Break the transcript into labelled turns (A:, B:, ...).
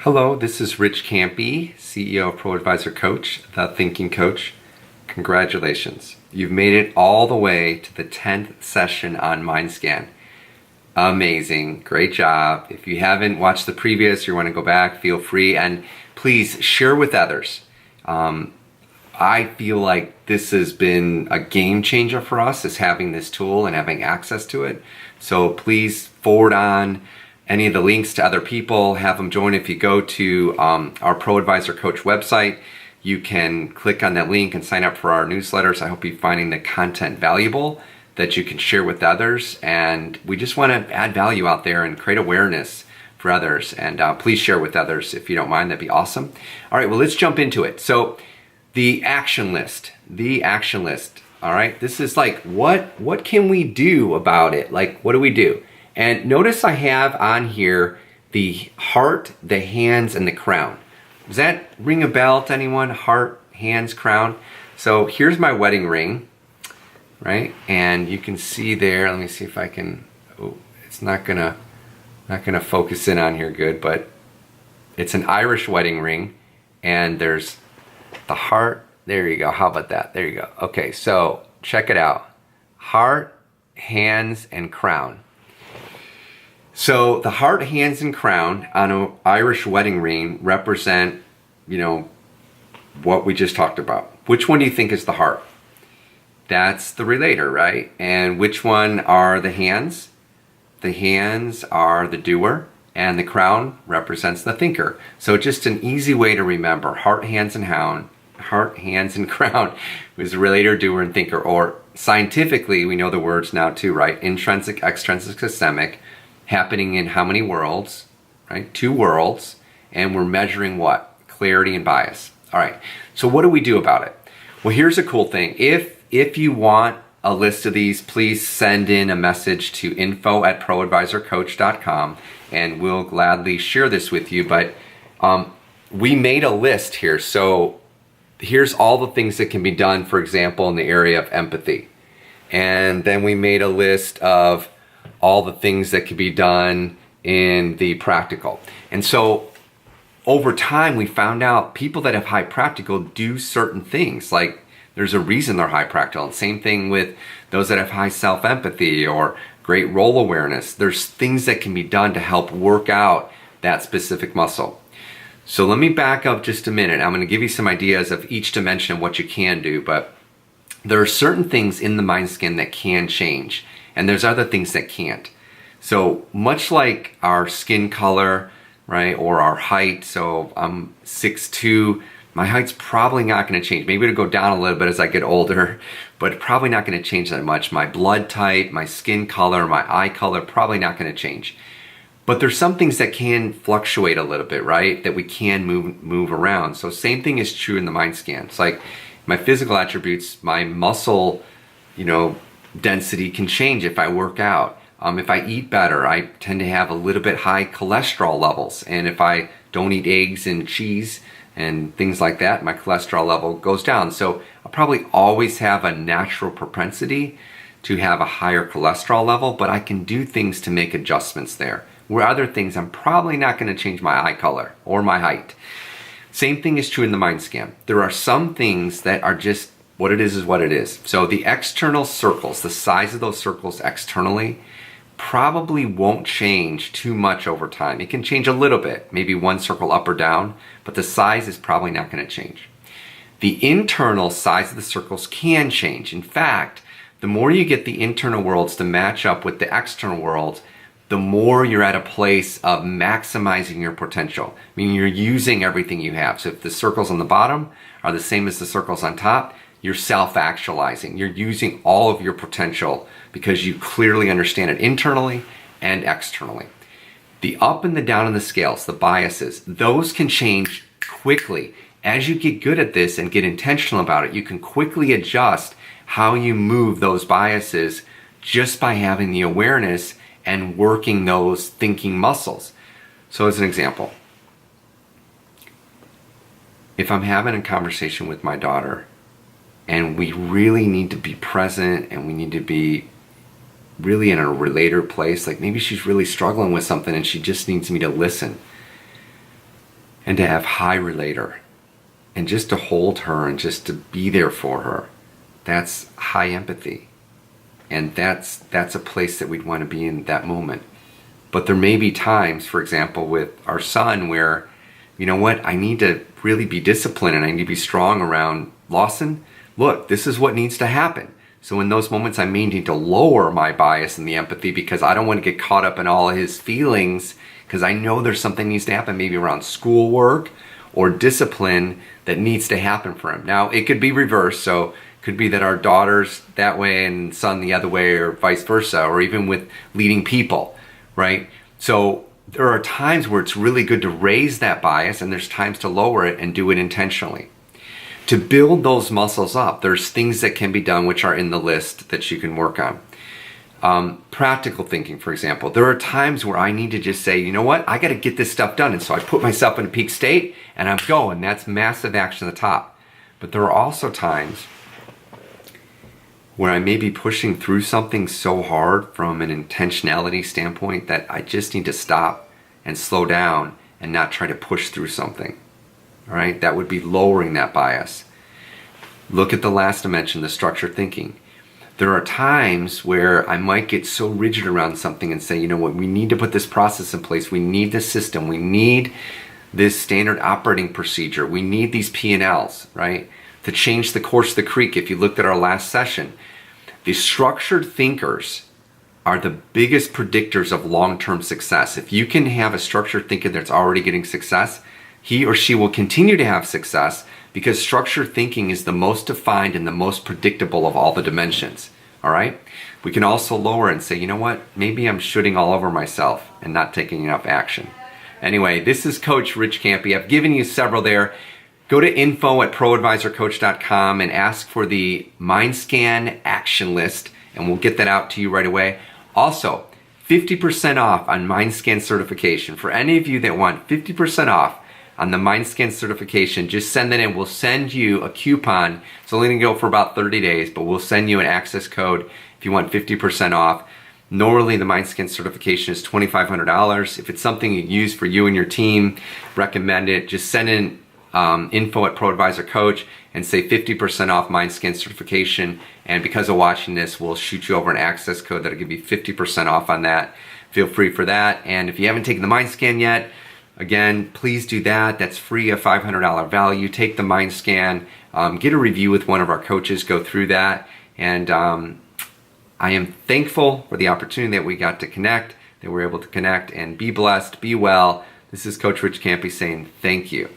A: Hello, this is Rich Campy, CEO of Pro Advisor Coach, the Thinking Coach. Congratulations. You've made it all the way to the 10th session on Mindscan. Amazing. Great job. If you haven't watched the previous, you want to go back, feel free, and please share with others. I feel like this has been a game changer for us, is having this tool and having access to it. So please forward on any of the links to other people, have them join. If you go to our Pro Advisor Coach website, you can click on that link and sign up for our newsletters. I hope you're finding the content valuable that you can share with others. And we just want to add value out there and create awareness for others. And please share with others if you don't mind, that'd be awesome. All right, well, let's jump into it. So the action list. All right, this is like, what can we do about it? Like, what do we do? And notice I have on here the heart, the hands, and the crown. Does that ring a bell to anyone? Heart, hands, crown. So here's my wedding ring, right? And you can see there, let me see if I can, oh, it's not gonna focus in on here good, but it's an Irish wedding ring, and there's the heart. There you go, how about that? There you go. Okay, so check it out. Heart, hands, and crown. So the heart, hands, and crown on an Irish wedding ring represent, what we just talked about. Which one do you think is the heart? That's the relator, right? And which one are the hands? The hands are the doer, and the crown represents the thinker. So just an easy way to remember: heart, hands, and crown is the relator, doer, and thinker. Or scientifically, we know the words now too, right? Intrinsic, extrinsic, systemic. Happening in how many worlds, right? 2 worlds, and we're measuring what? Clarity and bias. All right, so what do we do about it? Well, here's a cool thing. If you want a list of these, please send in a message to info@proadvisorcoach.com, and we'll gladly share this with you. But we made a list here. So here's all the things that can be done, for example, in the area of empathy. And then we made a list of all the things that can be done in the practical. And so over time, we found out people that have high practical do certain things. Like, there's a reason they're high practical. And same thing with those that have high self-empathy or great role awareness. There's things that can be done to help work out that specific muscle. So let me back up just a minute. I'm going to give you some ideas of each dimension of what you can do, but there are certain things in the Mindscan that can change, and there's other things that can't. So much like our skin color, right, or our height, so I'm 6'2", my height's probably not going to change. Maybe it'll go down a little bit as I get older, but probably not going to change that much. My blood type, my skin color, my eye color, probably not going to change. But there's some things that can fluctuate a little bit, right, that we can move around. So same thing is true in the Mindscan. It's like my physical attributes, my muscle, density can change if I work out. If I eat better, I tend to have a little bit high cholesterol levels. And if I don't eat eggs and cheese and things like that, my cholesterol level goes down. So I'll probably always have a natural propensity to have a higher cholesterol level, but I can do things to make adjustments there. Where other things, I'm probably not going to change my eye color or my height. Same thing is true in the Mindscan. There are some things that are just what it is what it is. So the external circles, the size of those circles externally, probably won't change too much over time. It can change a little bit, maybe one circle up or down, but the size is probably not going to change. The internal size of the circles can change. In fact, the more you get the internal worlds to match up with the external worlds, the more you're at a place of maximizing your potential. Meaning you're using everything you have. So if the circles on the bottom are the same as the circles on top, you're self-actualizing. You're using all of your potential because you clearly understand it internally and externally. The up and the down in the scales, the biases, those can change quickly. As you get good at this and get intentional about it, you can quickly adjust how you move those biases just by having the awareness and working those thinking muscles. So as an example, if I'm having a conversation with my daughter and we really need to be present and we need to be really in a relator place, like maybe she's really struggling with something and she just needs me to listen, and to have high relator and just to hold her and just to be there for her. That's high empathy. And that's a place that we'd want to be in that moment. But there may be times, for example, with our son where, you know what, I need to really be disciplined and I need to be strong around Lawson. Look, this is what needs to happen. So in those moments, I may need to lower my bias and the empathy because I don't want to get caught up in all of his feelings because I know there's something needs to happen, maybe around schoolwork or discipline that needs to happen for him. Now, it could be reversed. So it could be that our daughter's that way and son the other way or vice versa, or even with leading people, right? So there are times where it's really good to raise that bias and there's times to lower it and do it intentionally. To build those muscles up, there's things that can be done which are in the list that you can work on. Practical thinking, for example. There are times where I need to just say, you know what, I got to get this stuff done. And so I put myself in a peak state and I'm going. That's massive action at the top. But there are also times where I may be pushing through something so hard from an intentionality standpoint that I just need to stop and slow down and not try to push through something. All right, that would be lowering that bias. Look at the last dimension, the structured thinking. There are times where I might get so rigid around something and say, you know what, we need to put this process in place. We need this system. We need this standard operating procedure. We need these P&Ls, right? To change the course of the creek. If you looked at our last session, the structured thinkers are the biggest predictors of long-term success. If you can have a structured thinker that's already getting success, he or she will continue to have success because structured thinking is the most defined and the most predictable of all the dimensions, all right? We can also lower and say, you know what, maybe I'm shooting all over myself and not taking enough action. Anyway, this is Coach Rich Campy. I've given you several there. Go to info@proadvisorcoach.com and ask for the Mindscan action list and we'll get that out to you right away. Also, 50% off on Mindscan certification. For any of you that want 50% off on the Mindscan certification, just send that in. We'll send you a coupon. It's only going to go for about 30 days, but we'll send you an access code if you want 50% off. Normally, the Mindscan certification is $2,500. If it's something you use for you and your team, recommend it. Just send in info@ProAdvisorCoach and say 50% off Mindscan certification. And because of watching this, we'll shoot you over an access code that'll give you 50% off on that. Feel free for that. And if you haven't taken the Mindscan yet, again, please do that. That's free, a $500 value. Take the Mindscan, get a review with one of our coaches, go through that. And I am thankful for the opportunity that we got to connect, that we're able to connect, and be blessed, be well. This is Coach Rich Campy saying thank you.